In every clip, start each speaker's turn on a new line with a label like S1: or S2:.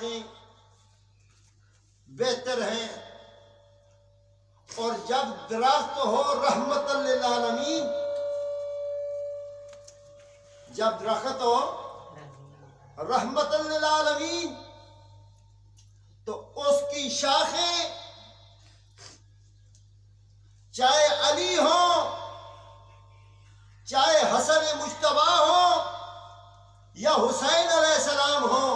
S1: شاخیں بہتر ہیں، اور جب درخت ہو رحمت للعالمین، جب درخت ہو رحمت للعالمین تو اس کی شاخیں چاہے علی ہو، چاہے حسن مجتبی ہو یا حسین علیہ السلام ہو،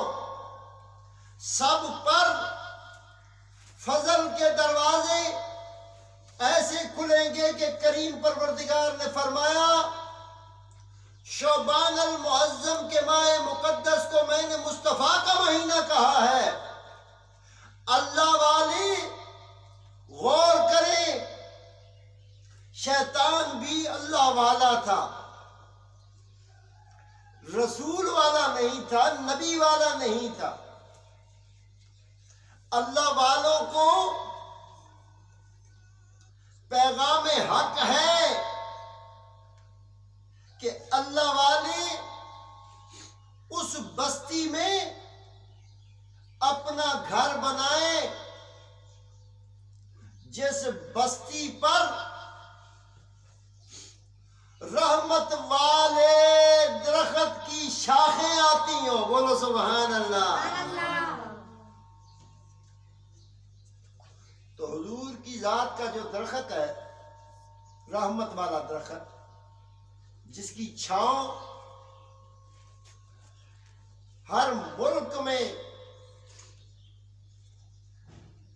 S1: سب پر فضل کے دروازے ایسے کھلیں گے کہ کریم پروردگار نے فرمایا شعبان المعظم کے ماہ مقدس کو میں نے مصطفیٰ کا مہینہ کہا ہے۔ اللہ والے غور کریں، شیطان بھی اللہ والا تھا، رسول والا نہیں تھا، نبی والا نہیں تھا۔ اللہ والوں کو پیغام حق ہے کہ اللہ والے اس بستی میں اپنا گھر بنائیں جس بستی پر رحمت والے درخت کی شاخیں آتی ہوں۔ بولو سبحان اللہ۔ تو حضور کی ذات کا جو درخت ہے، رحمت والا درخت، جس کی چھاؤں ہر ملک میں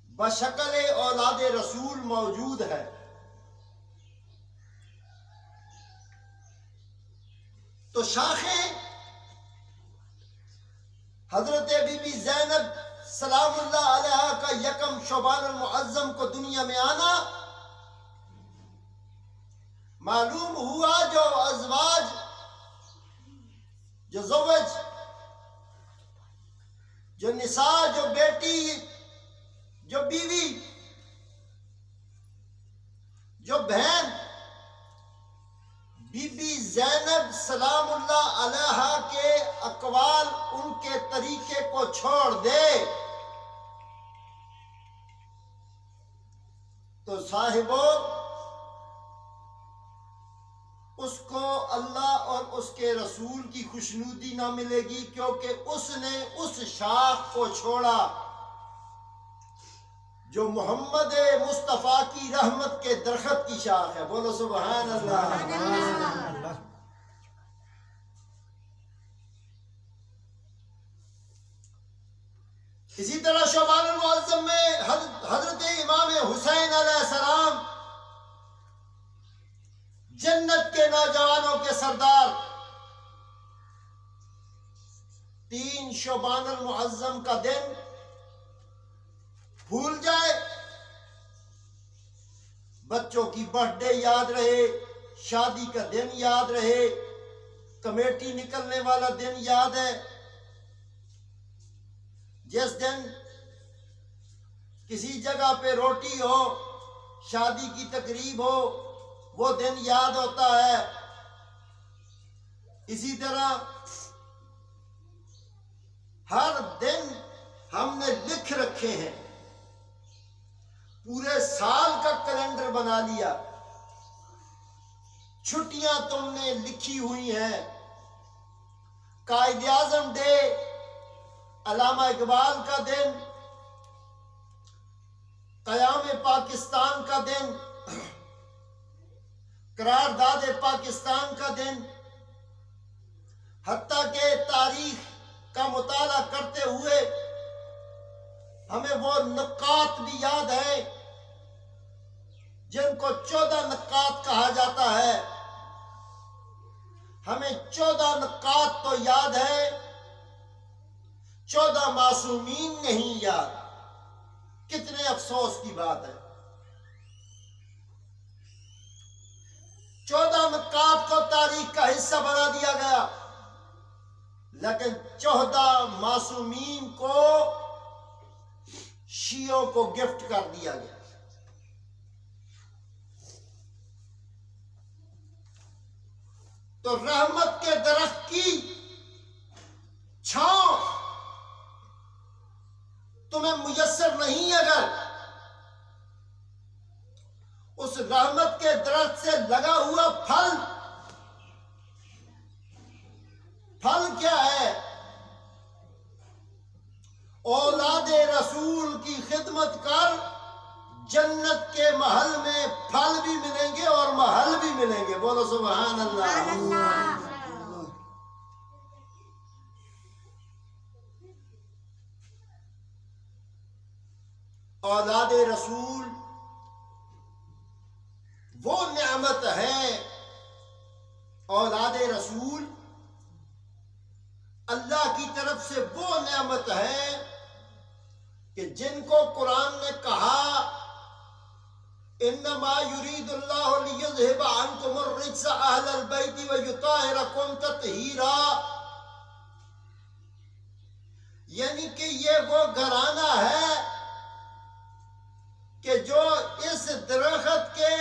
S1: بشکل اولاد رسول موجود ہے، تو شاخیں حضرت بی بی زینب سلام اللہ علیہ کا یکم شعبان المعظم کو دنیا میں آنا، معلوم ہوا جو ازواج، جو زوج، جو نساء، جو بیٹی، جو بیوی، جو بہن بی بی زینب سلام اللہ علیہ کے اقوال، ان کے طریقے کو چھوڑ دے تو صاحبو اس کو اللہ اور اس کے رسول کی خوشنودی نہ ملے گی، کیونکہ اس نے اس شاخ کو چھوڑا جو محمد مصطفیٰ کی رحمت کے درخت کی شاخ ہے۔ بولو سبحان اللہ۔ اسی طرح شعبان المعظم میں حضرت امام حسین علیہ السلام، جنت کے نوجوانوں کے سردار، 3 شعبان المعظم کا دن بھول جائے، بچوں کی برتھ ڈے یاد رہے، شادی کا دن یاد رہے، کمیٹی نکلنے والا دن یاد ہے، جس دن کسی جگہ پہ روٹی ہو، شادی کی تقریب ہو، وہ دن یاد ہوتا ہے۔ اسی طرح ہر دن ہم نے لکھ رکھے ہیں، پورے سال کا کیلنڈر بنا لیا، چھٹیاں تم نے لکھی ہوئی ہیں، قائد اعظم ڈے، علامہ اقبال کا دن، قیام پاکستان کا دن، قرارداد پاکستان کا دن، حتیٰ کہ تاریخ کا مطالعہ کرتے ہوئے ہمیں وہ نکات بھی یاد ہیں جن کو 14 نکات کہا جاتا ہے۔ ہمیں 14 نکات تو یاد ہے، 14 معصومین نہیں یاد۔ کتنے افسوس کی بات ہے، 14 نکات کو تاریخ کا حصہ بنا دیا گیا، لیکن 14 معصومین کو شیعوں کو گفٹ کر دیا گیا۔ تو رحمت کے درخت کی چھاؤں تمہیں میسر نہیں اگر اس رحمت کے درخت سے لگا ہوا پھل کیا ہے؟ اولاد رسول کی خدمت کر، جنت کے محل میں پھل بھی ملیں گے اور محل بھی ملیں گے۔ بولو سبحان اللہ۔ اولاد رسول وہ نعمت ہے، اولاد رسول اللہ کی طرف سے وہ نعمت ہے کہ جن کو قرآن نے کہا انما یرید اللہ لیذہب عنکم الرجس اہل البیت ویطہرکم تطہیرا، یعنی کہ یہ وہ گھرانہ ہے کہ جو اس درخت کے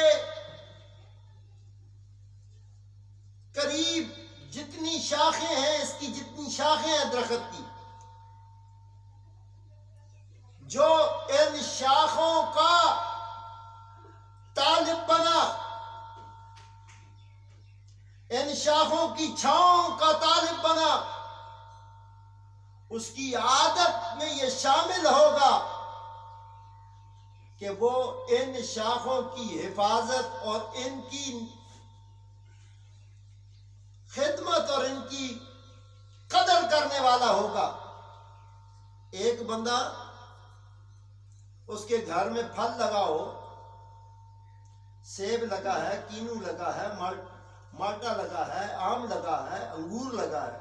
S1: قریب جتنی شاخیں ہیں، اس کی جتنی شاخیں ہیں درخت کی، جو ان شاخوں کا طالب بنا، ان شاخوں کی چھاؤں کا طالب بنا، اس کی عادت میں یہ شامل ہوگا کہ وہ ان شاخوں کی حفاظت اور ان کی خدمت اور ان کی قدر کرنے والا ہوگا۔ ایک بندہ اس کے گھر میں پھل لگا ہو، سیب لگا ہے، کینو لگا ہے، مالٹا لگا ہے، آم لگا ہے، انگور لگا ہے،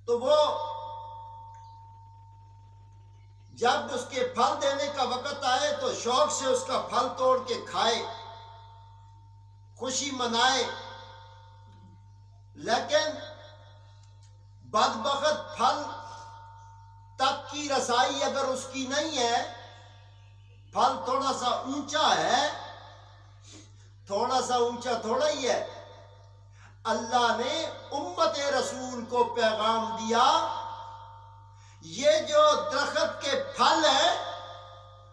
S1: تو وہ جب اس کے پھل دینے کا وقت آئے تو شوق سے اس کا پھل توڑ کے کھائے، خوشی منائے، لیکن بدبخت پھل تک کی رسائی اگر اس کی نہیں ہے، پھل تھوڑا سا اونچا ہے، تھوڑا سا اونچا تھوڑا ہی ہے، اللہ نے امت رسول کو پیغام دیا یہ جو درخت کے پھل ہیں،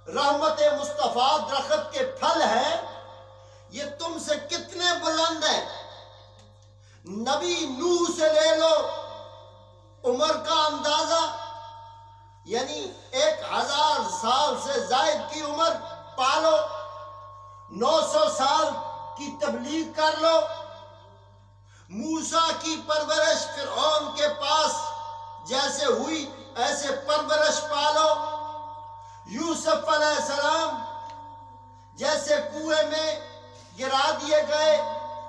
S1: رحمت مصطفیٰ درخت کے پھل ہیں، یہ تم سے کتنے بلند ہیں۔ نبی نوح سے لے لو عمر کا اندازہ، یعنی 1000 سال سے زائد کی عمر پالو، 900 سال کی تبلیغ کر لو، موسیٰ کی پرورش فرعون کے پاس جیسے ہوئی ایسے پرورش پالو، یوسف علیہ السلام جیسے کنویں میں گرا دیے گئے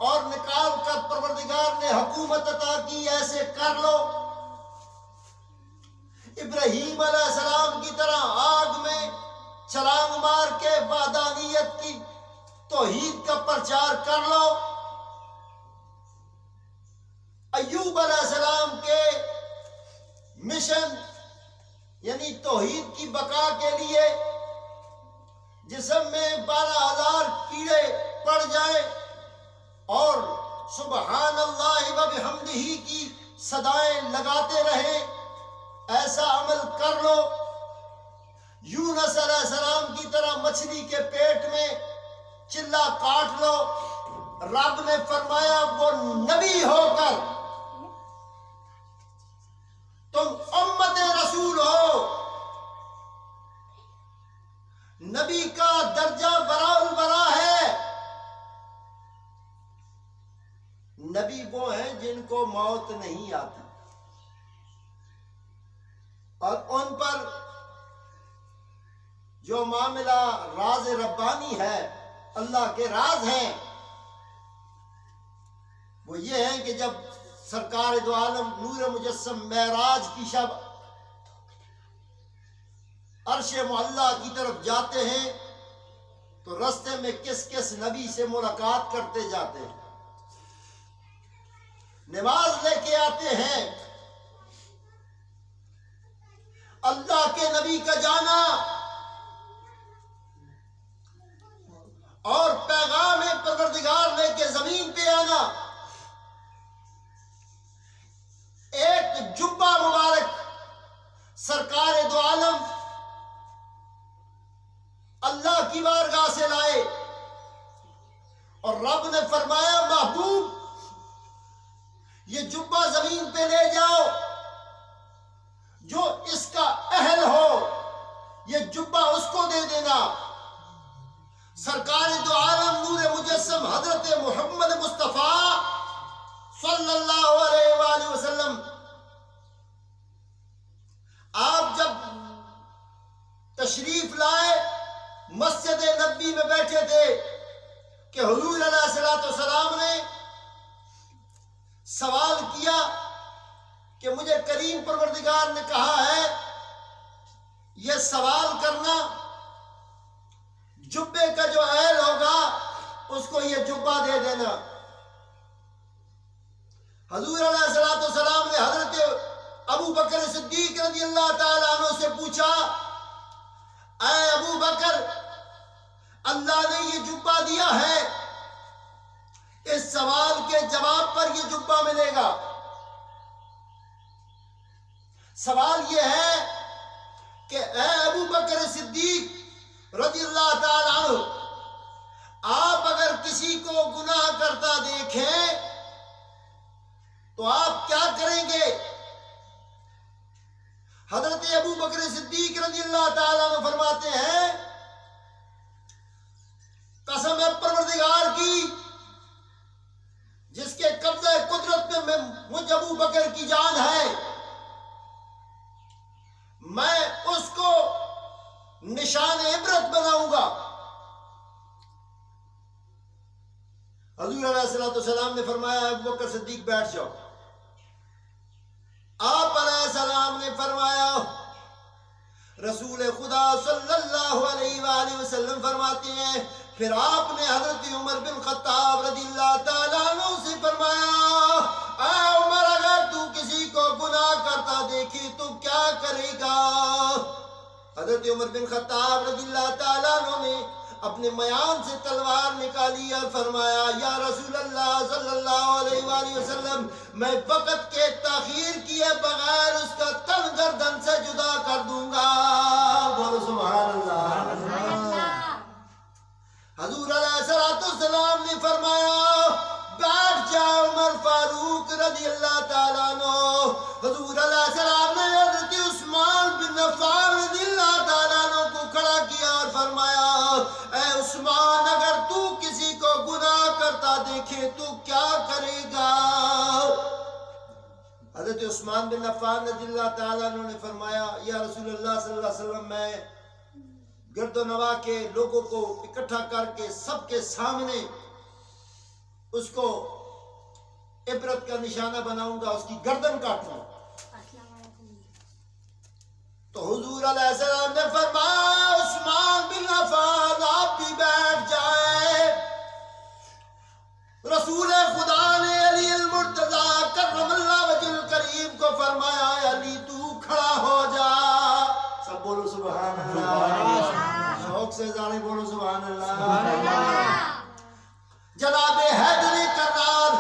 S1: اور نکال کر پروردگار نے حکومت عطا کی ایسے کر لو، ابراہیم علیہ السلام کی طرح آگ میں چھلانگ مار کے وحدانیت کی توحید کا پرچار کر لو، ایوب علیہ السلام کے مشن یعنی توحید کی بقا کے لیے جسم میں 12,000 کیڑے پڑ جائیں اور سبحان اللہ و بحمدہ کی صدائیں لگاتے رہیں، ایسا عمل کر لو۔ یونس علیہ السلام کی طرح مچھلی کے پیٹ میں چلا کاٹ لو، رب نے فرمایا وہ نبی ہو کر تم امت رسول ہو، نبی کا درجہ براء البراء ہے۔ نبی وہ ہیں جن کو موت نہیں آتی اور ان پر جو معاملہ راز ربانی ہے، اللہ کے راز ہیں، وہ یہ ہیں کہ جب سرکار دو عالم نور مجسم معراج کی شب عرش معلیٰ کی طرف جاتے ہیں تو رستے میں کس کس نبی سے ملاقات کرتے جاتے ہیں، نماز لے کے آتے ہیں، اللہ کے نبی کا جانا اور پیغام پروردگار لے کے زمین پہ آنا، ایک جبہ مبارک پروردگار نے کہا ہے یہ سوال کرنا جبے کا جو اہل ہوگا اس کو یہ جبہ دے دینا. حضور علیہ السلام نے حضرت ابو بکر صدیق رضی اللہ تعالیٰ عنہ سے پوچھا اے ابو بکر اللہ نے یہ جبہ دیا ہے اس سوال کے جواب پر یہ جبہ ملے گا. سوال یہ ہے کہ اے ابو بکر صدیق رضی اللہ تعالیٰ عنہ آپ اگر کسی کو گناہ کرتا دیکھیں تو آپ کیا کریں گے؟ حضرت ابو بکر صدیق رضی اللہ تعالیٰ عنہ فرماتے ہیں قسم ہے پروردگار کی جس کے قبضہ قدرت میں مجھ ابو بکر کی جان ہے میں اس کو نشان عبرت بناؤں گا. حضور علیہ السلام نے فرمایا ابو بکر صدیق بیٹھ جاؤ. آپ علیہ السلام نے فرمایا رسول خدا صلی اللہ علیہ وآلہ وسلم فرماتے ہیں پھر آپ نے حضرت عمر بن خطاب رضی اللہ تعالیٰ عنہ سے فرمایا اے عمر اگر تو کسی کو گناہ کرتا دیکھی تو کیا کرے گا؟ حضرت عمر بن خطاب رضی اللہ تعالیٰ عنہ نے اپنے میان سے تلوار نکالی اور فرمایا یا رسول اللہ صلی اللہ علیہ وآلہ وسلم میں وقت کے تاخیر کیے بغیر اس کا تن گردن سے جدا کر دوں گا. بولو سبحان اللہ. حضور علیہ السلام نے فرمایا بیٹھ جا عمر فاروق رضی اللہ تعالیٰ عنہ. حضور علیہ السلام نے حضرت عثمان بن عفان رضی اللہ تعالیٰ عنہ کو کھڑا کیا اور فرمایا اے عثمان اگر تو کسی کو گناہ کرتا دیکھے تو کیا کرے گا؟ حضرت عثمان بن عفان رضی اللہ تعالیٰ عنہ نے فرمایا یا رسول اللہ صلی اللہ علیہ وسلم میں گرد و نواح کے لوگوں کو اکٹھا کر کے سب کے سامنے اس کو عبرت کا نشانہ بناؤں گا اس کی گردن کاٹوں گا. تو حضور علیہ السلام نے فرمایا عثمان بن عفان آپ بھی بیٹھ جائے. رسول خدا نے علی المرتضی کرم اللہ وجہ الکریم کو فرمایا علی تو کھڑا ہو جا. سب بولو سبحان اللہ. شوق سے زارے بولو سبحان اللہ. جناب حیدر کرار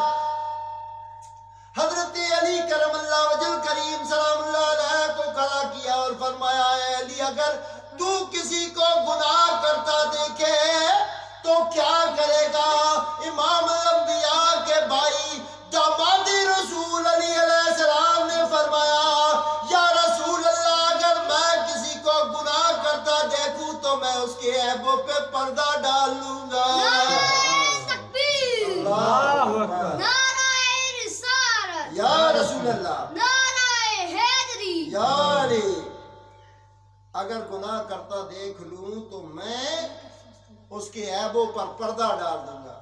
S1: حضرت علی کرم اللہ وجہ الکریم سلام اللہ علیہ کو کھڑا کیا اور فرمایا اے علی اگر تو کسی کو گناہ کرتا دیکھے تو کیا کرے گا؟ امام الانبیاء کے بھائی داماد رسول علی علیہ السلام نے فرمایا یا رسول اللہ اگر میں کسی کو گناہ کرتا دیکھوں تو میں اس کے عیبوں پہ پردہ ڈال لوں گا. یا رسول اللہ یا علی اگر گناہ کرتا دیکھ لوں تو میں اس کے عیبوں پر پردہ ڈال دوں گا.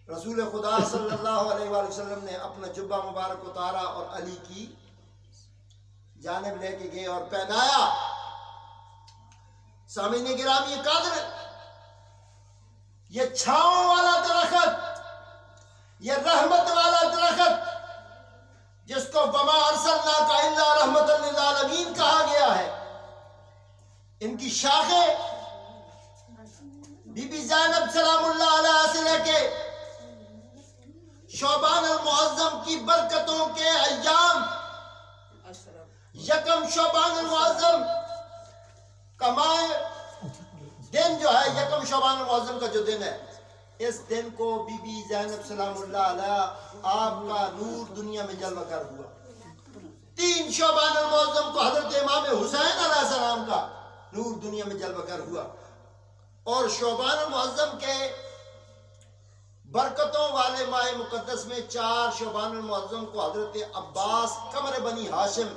S1: رسول خدا صلی اللہ علیہ وآلہ وسلم نے اپنا جبہ مبارک اتارا اور علی کی جانب لے کے گئے اور پہنایا. سامعین گرامی قدر یہ چھاؤں والا درخت یہ رحمت والا درخت جس کو وما ارسلناک الا رحمت للعالمین کہا گیا ہے ان کی شاخیں بی بی زینب سلام اللہ علیہ سے لے کے شعبان المعظم کی برکتوں کے ایام یکم شعبان المعظم کمائے دن جو ہے یکم شعبان المعظم کا جو دن ہے اس دن کو بی بی زینب سلام اللہ علیہ آپ کا نور دنیا میں جلوہ گر ہوا. 3 شعبان المعظم کو حضرت امام حسین علیہ السلام کا نور دنیا میں جلوہ گر ہوا اور شعبان المعظم کے برکتوں والے ماہ مقدس میں 4 شعبان المعظم کو حضرت عباس قمر بنی ہاشم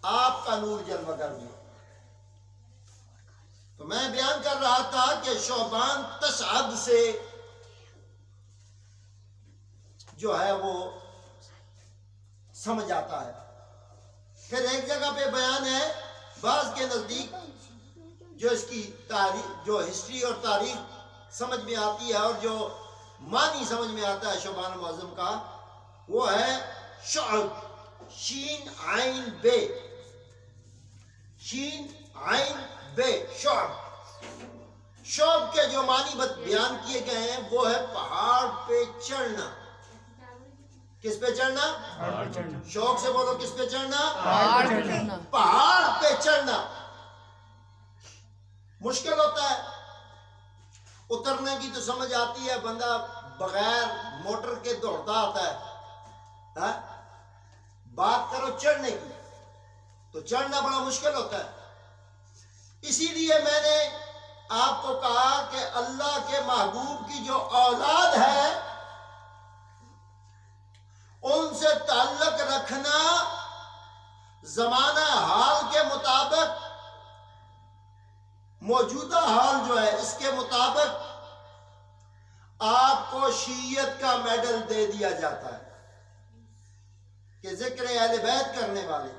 S1: آپ کا نور جلوہ گر ہوا. تو میں بیان کر رہا تھا کہ شعبان تشعد سے جو ہے وہ سمجھ آتا ہے پھر ایک جگہ پہ بیان ہے بعض کے نزدیک جو اس کی تاریخ، جو ہسٹری اور تاریخ سمجھ میں آتی ہے اور جو معنی سمجھ میں آتا ہے شعبان المعظم کا، وہ ہے شعب، شین عین بے، شین عین بے، شعب۔ شعب کے جو معنی بیان کیے گئے ہیں وہ ہے پہاڑ پہ چڑھنا۔ کس پہ چڑھنا؟ شوق سے بولو، کس پہ چڑھنا؟ پہاڑ پہ چڑھنا۔ مشکل ہوتا ہے، اترنے کی تو سمجھ آتی ہے، بندہ بغیر موٹر کے دوڑتا آتا ہے، ہاں؟ بات کرو چڑھنے کی تو چڑھنا بڑا مشکل ہوتا ہے۔ اسی لیے میں نے آپ کو کہا کہ اللہ کے محبوب کی جو اولاد ہے ان سے تعلق رکھنا زمانہ حال کے مطابق، موجودہ حال جو ہے اس کے مطابق آپ کو شیعیت کا میڈل دے دیا جاتا ہے کہ ذکر اہل بیت کرنے والے،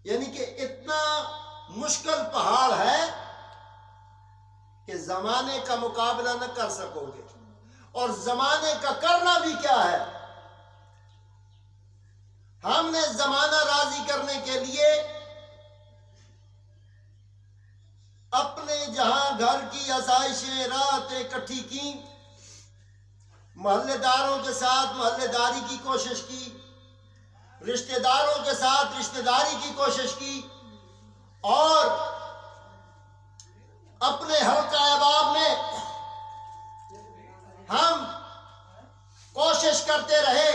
S1: یعنی کہ اتنا مشکل پہاڑ ہے کہ زمانے کا مقابلہ نہ کر سکو گے، اور زمانے کا کرنا بھی کیا ہے؟ ہم نے زمانہ راضی کرنے کے لیے اپنے جہاں گھر کی آسائشیں راتیں اکٹھی کی، محلے داروں کے ساتھ محلے داری کی کوشش کی، رشتہ داروں کے ساتھ رشتہ داری کی کوشش کی، اور اپنے حلقہ احباب میں ہم کوشش کرتے رہے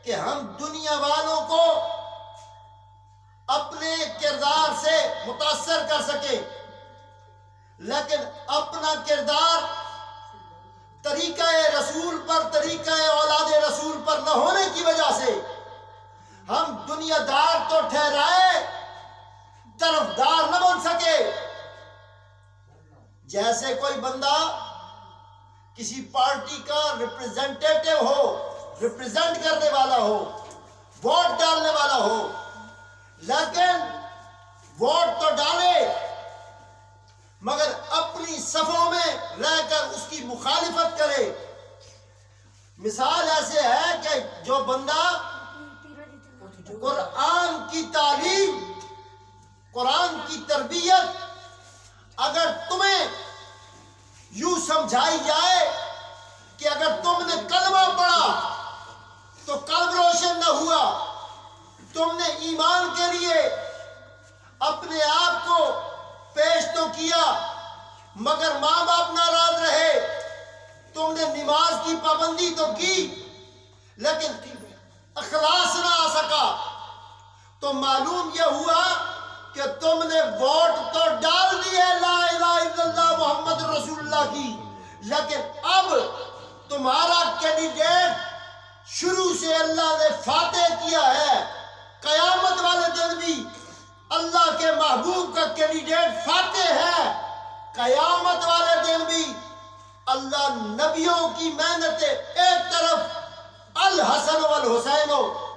S1: کہ ہم دنیا والوں کو اپنے کردار سے متاثر کر سکیں، لیکن اپنا کردار طریقہ رسول پر، طریقہ اولاد رسول پر نہ ہونے کی وجہ سے ہم دنیا دار تو ٹھہرائے، طرفدار نہ بن سکے۔ جیسے کوئی بندہ کسی پارٹی کا ریپریزنٹیٹو ہو، ریپریزنٹ کرنے والا ہو، ووٹ ڈالنے والا ہو، لیکن ووٹ تو ڈالے مگر اپنی صفوں میں رہ کر اس کی مخالفت کرے۔ مثال ایسے ہے کہ جو بندہ قرآن کی تعلیم، قرآن کی تربیت اگر تمہیں یوں سمجھائی جائے کہ اگر تم نے کلمہ پڑھا تو قلب روشن نہ ہوا، تم نے ایمان کے لیے اپنے آپ کو پیش تو کیا مگر ماں باپ ناراض رہے، تم نے نماز کی پابندی تو کی لیکن اخلاص نہ آ سکا، تو معلوم یہ ہوا کہ تم نے ووٹ تو ڈال دیے لا الہ الا اللہ محمد رسول اللہ کی، لیکن اب تمہارا کینڈیڈیٹ شروع سے اللہ نے فاتح کیا ہے۔ قیامت والے دن بھی اللہ کے محبوب کا کینڈیڈیٹ فاتح ہے، قیامت والے دن بھی اللہ نبیوں کی محنتیں ایک طرف، الحسن والحسین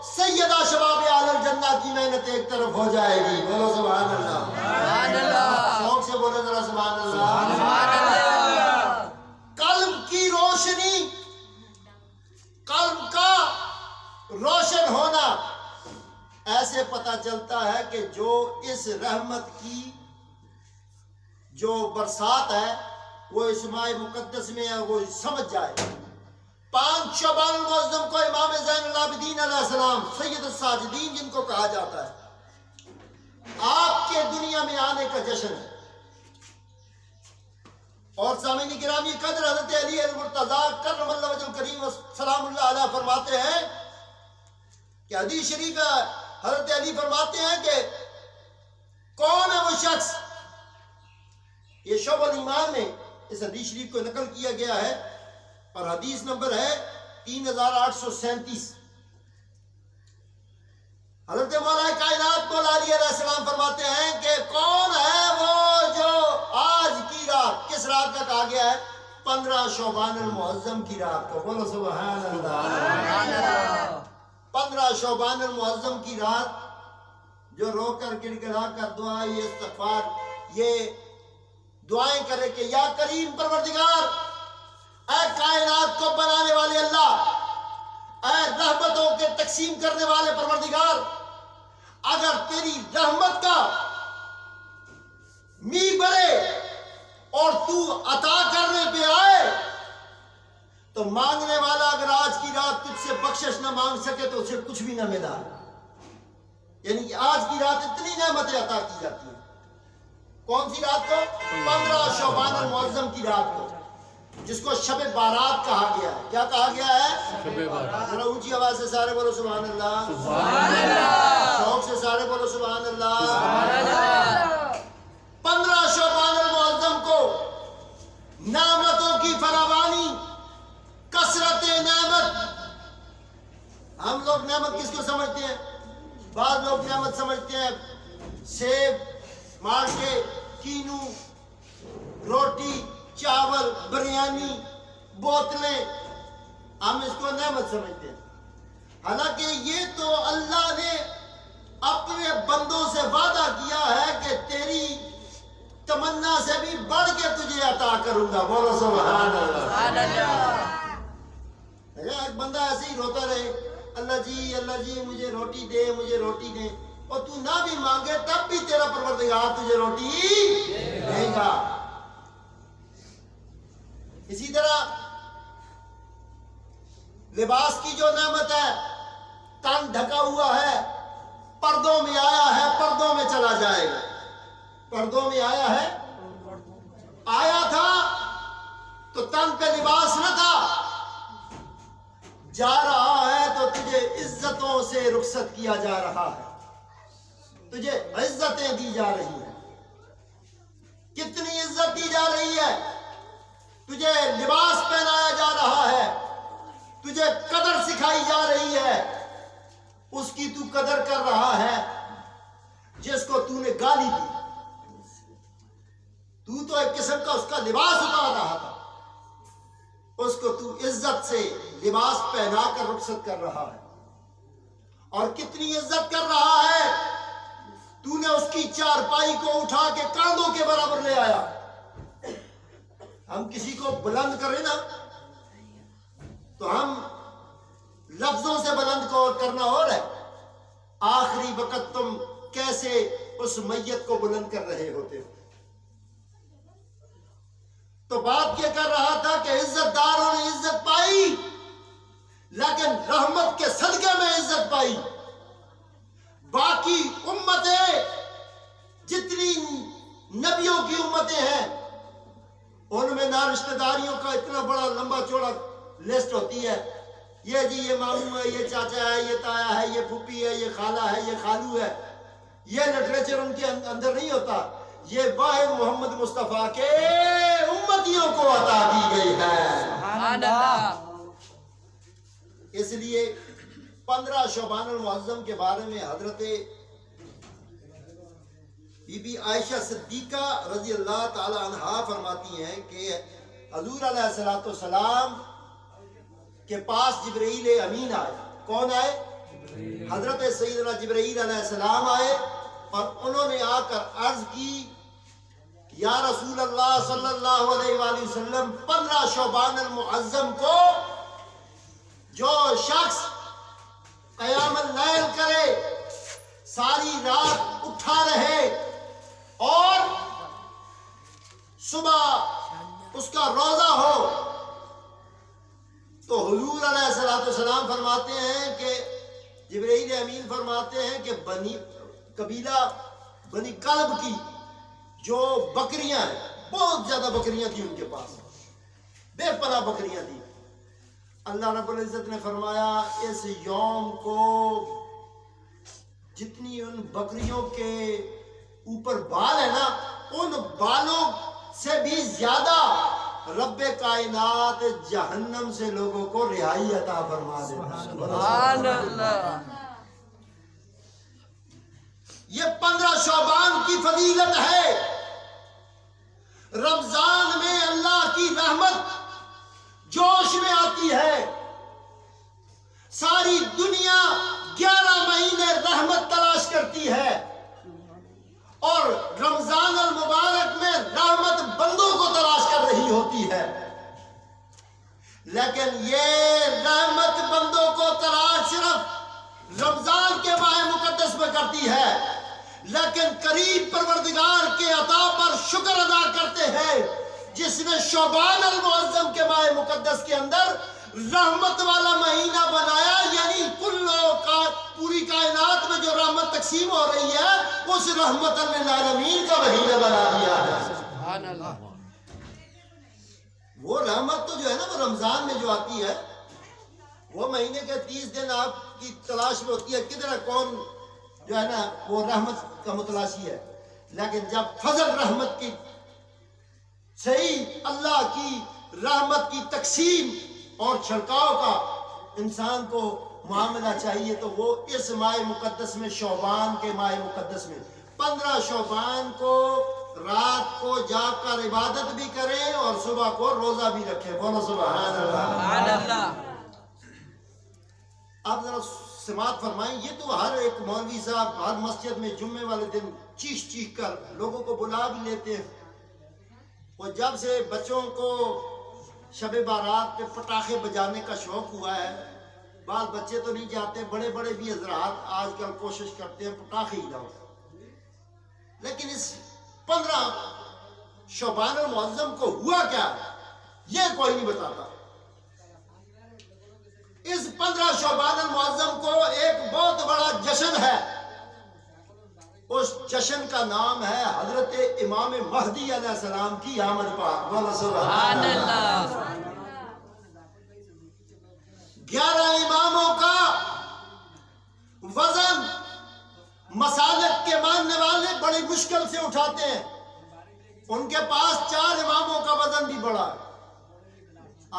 S1: سیدہ شباب اہل الجنہ کی محنت ایک طرف ہو جائے گی۔ بولو سبحان اللہ، سبحان اللہ، شوق سے بولو ذرا سبحان اللہ، سبحان اللہ۔ قلب کی روشنی، قلب کا روشن ہونا ایسے پتہ چلتا ہے کہ جو اس رحمت کی جو برسات ہے وہ اس ماہ مقدس میں ہے، وہ سمجھ جائے۔ 5 شعبان المعظم کو امام زین العابدین علیہ السلام سید الساجدین جن کو کہا جاتا ہے، آپ کے دنیا میں آنے کا جشن ہے۔ اور سامعین گرامی قدر حضرت علی المرتضیٰ کرم اللہ وجہ الکریم سلام اللہ علیہ فرماتے ہیں کہ حدیث شریف ہے، حضرت علی فرماتے ہیں کہ کون ہے وہ شخص، یہ شعب الایمان میں اس حدیث شریف کو نقل کیا گیا ہے اور حدیث نمبر ہے 3837۔ حضرت مولا کائنات مولا علی علیہ السلام فرماتے ہیں کہ کون ہے وہ جو آج کی رات، کس رات کا کہا گیا ہے؟ 15 شعبان المعظم کی رات کو۔ بولو سبحان اللہ، 15 15 شعبان المعظم کی رات جو رو کر گڑ گڑا کر دعا یہ استغفار یہ دعائیں کرے کہ یا کریم پروردگار، اے کائنات کو بنانے والے اللہ، اے رحمتوں کے تقسیم کرنے والے پروردگار، اگر تیری رحمت کا می برے اور تو عطا کرنے پہ آئے تو مانگنے والا اگر آج کی رات تجھ سے بخشش نہ مانگ سکے تو اسے کچھ بھی نہ ملا۔ یعنی کہ آج کی رات اتنی نعمتیں عطا کی جاتی ہیں۔ کون سی رات کو؟ 15 شعبان المعظم کی رات کو، جس کو شب بارات کہا گیا ہے۔ کیا کہا گیا ہے؟ شب بارات۔ ذرا اونچی آواز سے سارے بولو سبحان اللہ، سبحان اللہ، شوق سے سارے بولو سبحان اللہ، سبحان اللہ۔ 15 شعبان المعظم کو نعمتوں کی فراوانی، کثرت نعمت۔ ہم لوگ نعمت کس کو سمجھتے ہیں؟ بعض لوگ نعمت سمجھتے ہیں سیب، مالٹے، کینو، روٹی، چاول، بریانی، بوتلیں، ہم اس کو نعمت سمجھتے ہیں۔ حالانکہ یہ تو اللہ نے اپنے بندوں سے وعدہ کیا ہے کہ تیری تمنا سے بھی بڑھ کے تجھے عطا کروں گا۔ بولو سبحان اللہ۔ ایک بندہ ایسے ہی روتا رہے، اللہ جی مجھے روٹی دے، مجھے روٹی دے، اور تو نہ بھی مانگے تب بھی تیرا پروردگار تجھے روٹی دے گا۔ اسی طرح لباس کی جو نعمت ہے، تن ڈھکا ہوا ہے، پردوں میں آیا ہے، پردوں میں چلا جائے گا۔ پردوں میں آیا ہے، آیا تھا تو تن پہ لباس نہ تھا، جا رہا ہے تو تجھے عزتوں سے رخصت کیا جا رہا ہے، تجھے عزتیں دی جا رہی ہیں۔ کتنی عزت دی جا رہی ہے، تجھے لباس پہنایا جا رہا ہے، تجھے قدر سکھائی جا رہی ہے، اس کی تو قدر کر رہا ہے جس کو تو نے گالی دی۔ تو ایک قسم کا اس کا لباس اتار رہا تھا، اس کو تو عزت سے لباس پہنا کر رخصت کر رہا ہے۔ اور کتنی عزت کر رہا ہے، تو نے اس کی چارپائی کو اٹھا کے کاندھوں کے برابر لے آیا۔ ہم کسی کو بلند کریں نا تو ہم لفظوں سے بلند کو کرنا اور ہے، آخری وقت تم کیسے اس میت کو بلند کر رہے ہوتے ہو۔ تو بات یہ کر رہا تھا کہ عزت داروں نے عزت پائی، لیکن رحمت کے صدقے میں عزت پائی۔ باقی امتیں جتنی نبیوں کی امتیں ہیں، ان میں نہ رشتہ داریوں کا اتنا بڑا لمبا چوڑا لسٹ ہوتی ہے، یہ جی یہ ماموں ہے، یہ چاچا ہے، یہ تایا ہے، یہ پھوپھی ہے، یہ خالہ ہے، یہ خالو ہے۔ یہ لٹریچر ان کے اندر نہیں ہوتا، یہ واحد محمد مصطفیٰ کے امتیوں کو عطا کی گئی ہے۔ سبحان اللہ۔ اس لیے 15 شعبان المعظم کے بارے میں حضرت بی بی عائشہ صدیقہ رضی اللہ تعالی عنہا فرماتی ہیں کہ حضور علیہ السلام کے پاس جبرائیل امین آئے۔ کون آئے؟ حضرت سیدنا جبرائیل علیہ السلام آئے، اور انہوں نے آ کر عرض کی، یا رسول اللہ صلی اللہ علیہ وآلہ وسلم، 15 شعبان المعظم کو جو شخص قیام اللیل کرے، ساری رات اٹھا رہے اور صبح اس کا روزہ ہو، تو حضور علیہ السلام فرماتے ہیں کہ جبرائیل امین فرماتے ہیں کہ قبیلہ بنی کلب کی جو بکریاں ہیں، بہت زیادہ بکریاں تھیں ان کے پاس، بے پناہ بکریاں تھیں، اللہ رب العزت نے فرمایا اس یوم کو جتنی ان بکریوں کے اوپر بال ہے نا، ان بالوں سے بھی زیادہ رب کائنات جہنم سے لوگوں کو رہائی عطا فرما دیتا۔ سبحان اللہ۔ یہ 15 شعبان کی فضیلت ہے۔ رمضان میں اللہ کی رحمت جوش میں آتی ہے، ساری دنیا لیکن یہ رحمت بندوں کو تلاش صرف رمضان کے ماہ مقدس میں کرتی ہے، لیکن قریب پروردگار کے عطا پر شکر ادا کرتے ہیں جس نے شعبان المعظم کے ماہ مقدس کے اندر رحمت والا مہینہ بنایا، یعنی پوری کائنات میں جو رحمت تقسیم ہو رہی ہے اس رحمت للعالمین کا مہینہ بنا دیا ہے۔
S2: سبحان اللہ۔
S1: وہ رحمت تو جو ہے نا وہ رمضان میں جو آتی ہے، وہ مہینے کے 30 دن آپ کی تلاش میں ہوتی ہے کدھر کون جو ہے نا وہ رحمت کا متلاشی ہے، لیکن جب فضل رحمت کی صحیح اللہ کی رحمت کی تقسیم اور چھڑکاؤ کا انسان کو معاملہ چاہیے تو وہ اس ماہ مقدس میں، شعبان کے ماہ مقدس میں 15 شعبان کو رات کو جا کر عبادت بھی کریں اور صبح کو روزہ بھی رکھیں۔ بولو سبحان اللہ۔ آپ ذرا سماعت فرمائیں، یہ تو ہر ایک مولوی صاحب ہر مسجد میں جمعے والے دن چیخ چیخ کر لوگوں کو بلا بھی لیتے ہیں، اور جب سے بچوں کو شب بارات پہ پٹاخے بجانے کا شوق ہوا ہے، بعض بچے تو نہیں جاتے، بڑے بڑے بھی حضرات آج کل کوشش کرتے ہیں پٹاخے ہی لاؤ، لیکن اس 15 شعبان المعظم کو ہوا کیا یہ کوئی نہیں بتاتا۔ اس 15 شعبان المعظم کو ایک بہت بڑا جشن ہے، اس جشن کا نام ہے حضرت امام مہدی علیہ السلام کی آمد پاک۔ بولو سبحان اللہ۔ 11 اماموں کا وزن مسالک کے ماننے والے بڑی مشکل سے اٹھاتے ہیں، ان کے پاس 4 اماموں کا وزن بھی بڑا ہے۔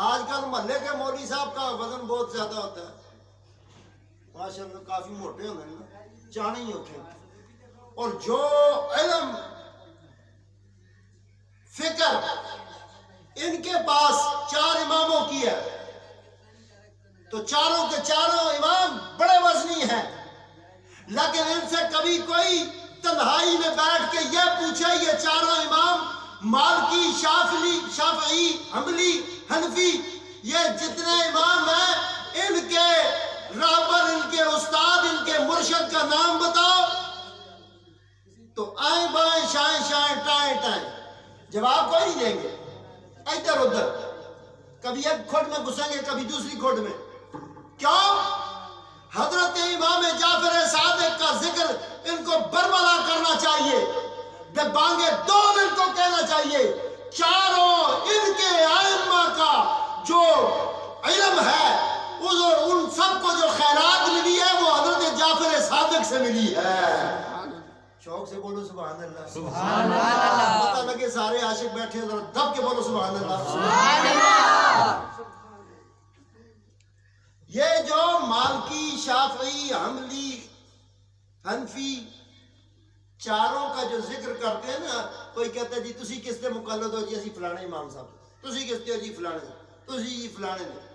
S1: آج کل محلے کے مولوی صاحب کا وزن بہت زیادہ ہوتا ہے، ماشاءاللہ کافی موٹے ہوتے ہیں، چانے ہی ہوتے ہیں، اور جو علم فکر ان کے پاس 4 اماموں کی ہے تو چاروں کے چاروں امام بڑے وزنی ہیں، لیکن ان سے کبھی کوئی تنہائی میں بیٹھ کے یہ پوچھے یہ چاروں امام مالکی، شافعی، حنبلی، حنفی، یہ جتنے امام ہیں ان کے رہبر، ان کے استاد، ان کے مرشد کا نام بتاؤ، تو آئیں بائیں شائیں شائیں ٹائیں ٹائیں جواب کوئی نہیں دیں گے، ادھر ادھر، کبھی ایک کھوٹ میں گھسیں گے کبھی دوسری کھوٹ میں۔ کیوں؟ حضرت امام جعفر صادق کا ذکر ان کو برملا کرنا چاہیے، بے بانگے دول ان کو کہنا چاہیے، چاروں ان کے ائمہ کا جو علم ہے ان سب کو جو خیرات ملی ہے وہ حضرت جعفر صادق سے ملی ہے۔ شوق سے بولو سبحان اللہ۔
S2: سبحان اللہ۔
S1: پتہ لگے سارے عاشق بیٹھے ذرا دب کے بولو سبحان اللہ۔ سبحان اللہ۔ یہ جو مالکی، شافعی، حنبلی، حنفی چاروں کا جو ذکر کرتے ہیں نا، کوئی کہتا ہے جی تسی کس دے مقلد ہو، جی اسی فلانے امام صاحب، تسی کس دے ہو جی فلانے، تسی جی فلانے نے۔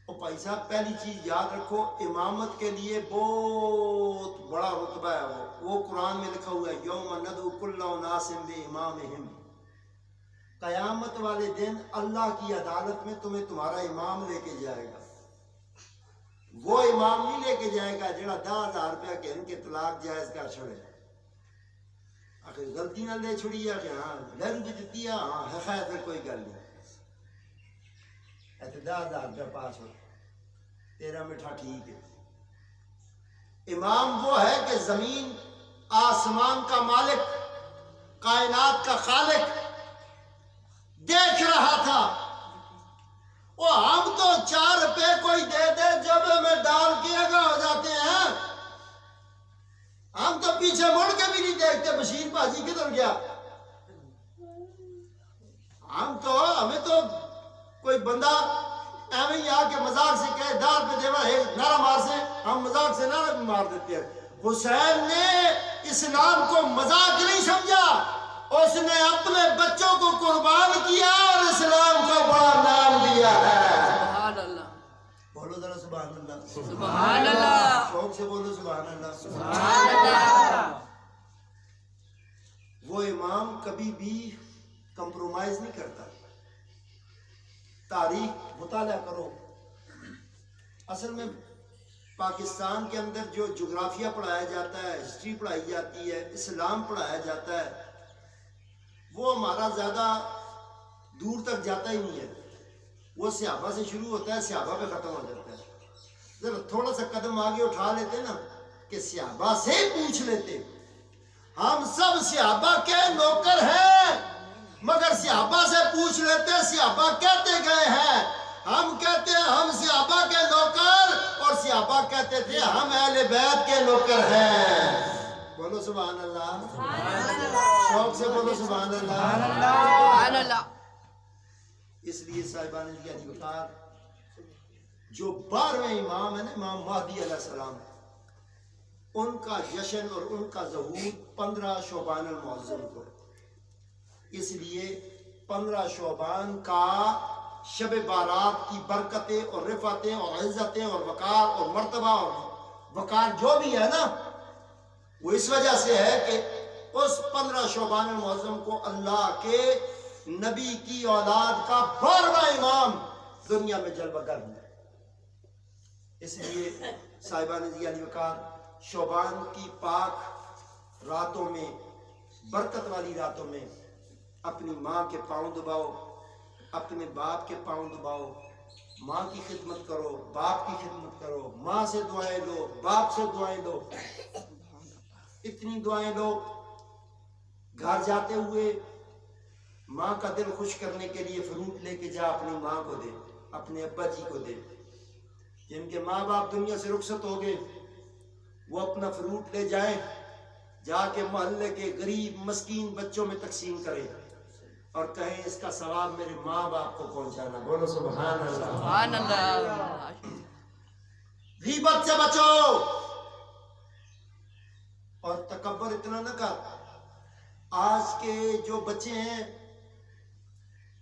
S1: اور بھائی صاحب پہلی چیز یاد رکھو، امامت کے لیے بہت بڑا رتبہ ہے، وہ قرآن میں لکھا ہوا ہے یوم ندعو کل اناس بامامہم، قیامت والے دن اللہ کی عدالت میں تمہیں تمہارا امام لے کے جائے گا، وہ امام نہیں لے کے جائے گا جڑا 10,000 روپیہ کے ان کے طلاق جائز کر چھوڑے، آخر غلطی نہ لے چھڑی ہے کہ ہاں لہرو بھی دیتی ہے، ہاں ہے خیر پھر کوئی گل نہیں، ایسے 10,000 روپیہ پاس ہو تیرا میٹھا ٹھیک ہے۔ امام وہ ہے کہ زمین آسمان کا مالک، کائنات کا خالق دیکھ رہا تھا، وہ ہم تو 4 روپے کوئی دے دے جبے میں ڈال کے آگاہ ہو جاتے ہیں، ہم تو پیچھے مڑ کے بھی نہیں دیکھتے بشیر بازی کدھر گیا، ہمیں تو کوئی بندہ ایویں ہی آ کے مذاق سے کہے 10 روپے دیوا ہے نعرہ مار سے، ہم مذاق سے نعرہ بھی مار دیتے ہیں۔ حسین نے اسلام کو مذاق نہیں سمجھا، اس نے اپنے بچوں کو قربان کیا اور اسلام کو بڑا نام دیا ہے۔
S2: سبحان اللہ۔
S1: بولو ذرا سبحان اللہ۔
S2: سبحان اللہ۔
S1: شوق سے بولو سبحان اللہ۔
S2: سبحان اللہ۔
S1: وہ امام کبھی بھی کمپرومائز نہیں کرتا، تاریخ مطالعہ کرو. اصل میں پاکستان کے اندر جو جغرافیہ پڑھایا جاتا ہے، ہسٹری پڑھائی جاتی ہے، اسلام پڑھایا جاتا ہے، وہ ہمارا زیادہ دور تک جاتا ہی نہیں ہے. وہ صحابہ سے شروع ہوتا ہے، صحابہ پہ ختم ہو جاتا ہے. ذرا تھوڑا سا قدم آگے اٹھا لیتے نا کہ صحابہ سے پوچھ لیتے. ہم سب صحابہ کے نوکر ہیں، مگر صحابہ سے پوچھ لیتے صحابہ کہتے گئے ہیں. ہم کہتے ہیں ہم صحابہ کے نوکر، اور صحابہ کہتے تھے ہم اہل بیت کے نوکر ہیں. بولو سبحان اللہ، شوق سے بولو سبحان اللہ.
S2: سبحان اللہ.
S1: اس لیے صاحبان علی وقار جو 12ویں امام ہے نا، امام مہدی علیہ السلام، ان کا جشن اور ان کا ظہور 15 شعبان المعظم کو. اس لیے 15 شعبان کا شب بارات کی برکتیں اور رفعتیں اور عزتیں اور وقار اور مرتبہ اور وقار جو بھی ہے نا، وہ اس وجہ سے ہے کہ اس 15 شعبان المعظم کو اللہ کے نبی کی اولاد کا 12واں امام دنیا میں جلوہ گر ہے. اس لیے صاحبان علی وقار شعبان کی پاک راتوں میں، برکت والی راتوں میں اپنی ماں کے پاؤں دباؤ، اپنے باپ کے پاؤں دباؤ، ماں کی خدمت کرو، باپ کی خدمت کرو، ماں سے دعائیں لو، باپ سے دعائیں لو. اتنی دعائیں لو. گھر جاتے ہوئے ماں کا دل خوش کرنے کے لیے فروٹ لے کے جا اپنی ماں کو دے، اپنے ابا جی کو دے. جن کے ماں باپ دنیا سے رخصت ہو گئے، وہ اپنا فروٹ لے جائیں، جا کے محلے کے غریب مسکین بچوں میں تقسیم کریں اور کہیں اس کا ثواب میرے ماں باپ کو پہنچانا. بولو سبحان اللہ.
S2: سبحان اللہ.
S1: غیبت سے بچو اور تکبر اتنا نہ کر. آج کے جو بچے ہیں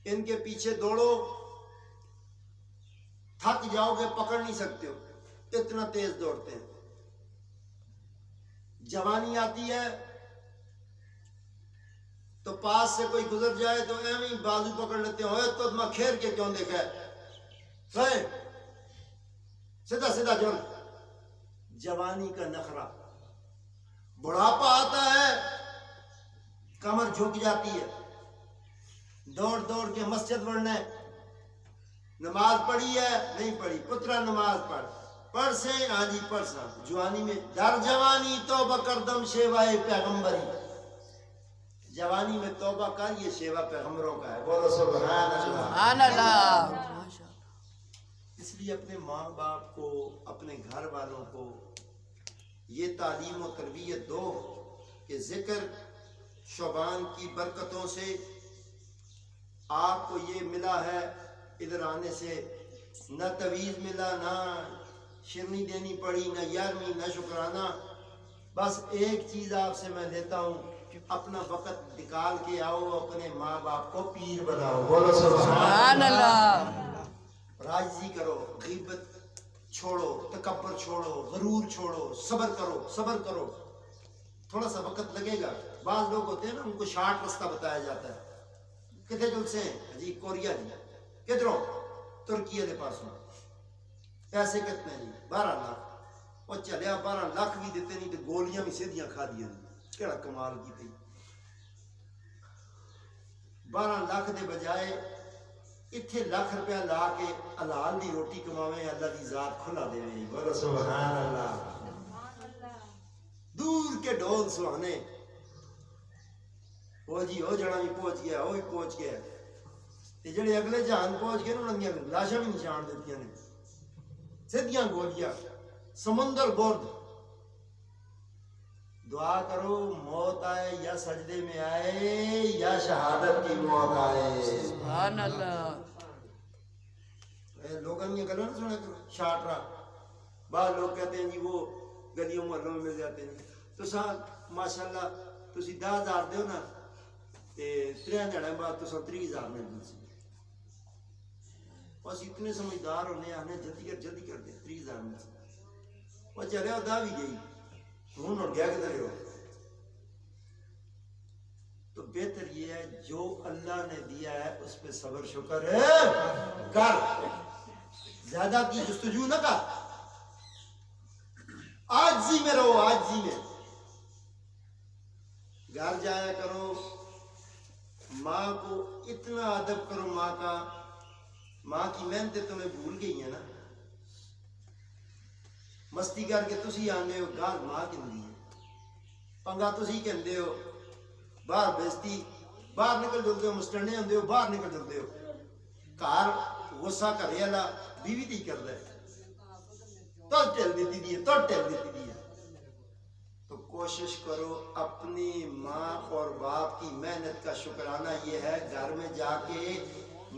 S1: ان کے پیچھے دوڑو، تھک جاؤ گے، پکڑ نہیں سکتے ہو، اتنا تیز دوڑتے ہیں. جوانی آتی ہے تو پاس سے کوئی گزر جائے تو ایویں بازو پکڑ لیتے ہیں، ہوئے تو میں کھیر کے کیوں دیکھا ہے، سیدھا سیدھا چل. جوانی کا نخرہ. بڑھاپا آتا ہے، کمر جھک جاتی ہے، دوڑ دوڑ کے مسجد بڑھنا ہے. نماز پڑھی ہے نہیں پڑھی، پترا نماز پڑھ سے، ہاں جی پڑھ سا. جوانی میں در جوانی توبہ کردم شیوائے پیغمبری. جوانی میں توبہ کر، یہ شیوا پیغمبروں کا ہے. بولو سبحان اللہ.
S2: سبحان اللہ.
S1: اس لیے اپنے ماں باپ کو، اپنے گھر والوں کو یہ تعلیم و تربیت دو کہ ذکر شعبان کی برکتوں سے آپ کو یہ ملا ہے. ادھر آنے سے نہ تویز ملا، نہ شرنی دینی پڑی، نہ یارمی، نہ شکرانہ. بس ایک چیز آپ سے میں لیتا ہوں، اپنا وقت نکال کے آؤ، اپنے ماں باپ کو پیر بناؤ. بولو
S2: سبحان اللہ.
S1: راضی کرو، غیبت چھوڑو، تکبر چھوڑو، غرور چھوڑو، صبر کرو. صبر کرو، تھوڑا سا وقت لگے گا. بعض لوگ ہوتے ہیں نا، ان کو شارٹ رستہ بتایا جاتا ہے. کتنے جلسے ہیں جی؟ کوریا جی. کدھروں؟ ترکیہ دے پاسوں. پیسے کتنے جی؟ 12 لاکھ. وہ چلیا 12 لاکھ بھی دیتے نہیں تو گولیاں بھی سیدھیاں کھا دیا. کیڑا کمال کی تھی. 12 لاکھ دے بجائے اتھے لاکھ روپیہ لا کے حلال دی روٹی کماویں، اللہ دی ذات کھلا دے. بولو سبحان اللہ. دور کے ڈھول سہانے، وہ جی وہ جڑا بھی پہنچ گیا، وہ بھی پہنچ گیا. جڑے اگلے جہان پہنچ گئے انہوں نے لاشاں بھی نشان دیتی نے، سیدھیاں گولیاں، سمندر گرد. دعا کرو موت آئے یا سجدے میں آئے یا شہادت کی موت آئے.
S2: سبحان اللہ.
S1: لوگوں نے گلا نہ سنا کرو شارٹ راہ. بعض لوگ کہتے ہیں جی وہ گلیوں محلوں میں مل جاتے ہیں. تو ماشاءاللہ تسی 10,000 دیو نا تے 3 دہاڑے بعد تو 30,000 مل جاتے. بس اتنے سمجھدار ہونے آنے جلدی کر دے. 30,000 مل جاتے. وہ چلے 10 بھی گئی، ہوں گیا کدھر ہو. تو بہتر یہ ہے جو اللہ نے دیا ہے اس پہ صبر شکر کر، زیادہ کی جستجو نہ کر، عاجزی میں رہو، عاجزی میں گھر جایا کرو، ماں کو اتنا ادب کرو، ماں کا، ماں کی محنتیں تمہیں بھول گئی ہیں نا، مستی کر کے تسی آنے ہو گھر ماں کہندی ہے، پنگا تسی کہندے ہو، باہر بیزتی باہر نکل جلدے ہو، مسٹرنے ہوندے ہو باہر نکل جلدے ہو، گھر غصہ کرے والا بیوی تی کردا ہے، تو ٹل دیتی دی ہے، تو ٹل دیتی دی ہے۔ تو کوشش کرو اپنی ماں اور باپ کی محنت کا شکرانہ یہ ہے گھر میں جا کے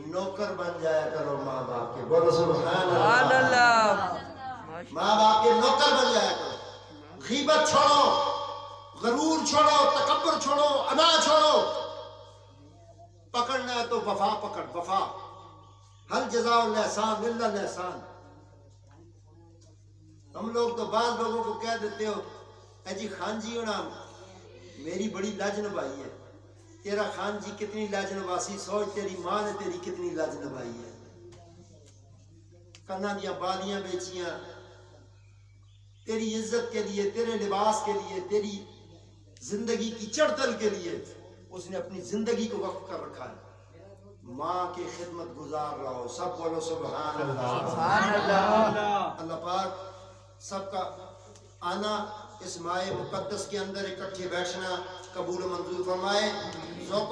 S1: نوکر بن جایا کرو ماں باپ کے، بولو سبحان
S2: سبحان
S1: اللہ،
S2: اللہ،
S1: ماں باپ کے نوکر بن جایا کرو، غیبت چھوڑو، غرور چھوڑو، تکبر چھوڑو، انا چھوڑو، پکڑنا ہے تو وفا پکڑ، وفا، حل جزاء الاحسان الا الاحسان۔ ہم لوگ تو بعض لوگوں کو کہہ دیتے ہو اے جی خان جی ہونا میری بڑی لاج نبھائی ہے، تیرا خان جی کتنی لاج نبھاسی، سوچ تیری ماں نے تیری کتنی لاج نبھائی ہے، کنا دیا بالیاں بیچیاں تیری عزت کے لیے، تیرے لباس کے لیے، تیری زندگی کی چڑتل کے لیے اس نے اپنی زندگی کو وقف کر رکھا ہے، ماں کی خدمت گزار رہو، سب بولو سبحان اللہ،
S2: سبحان اللہ،
S1: اللہ پاک سب کا آنا اس مائع مقدس کے اندر اکٹھے بیٹھنا قبول و منظور فرمائے۔ ذوق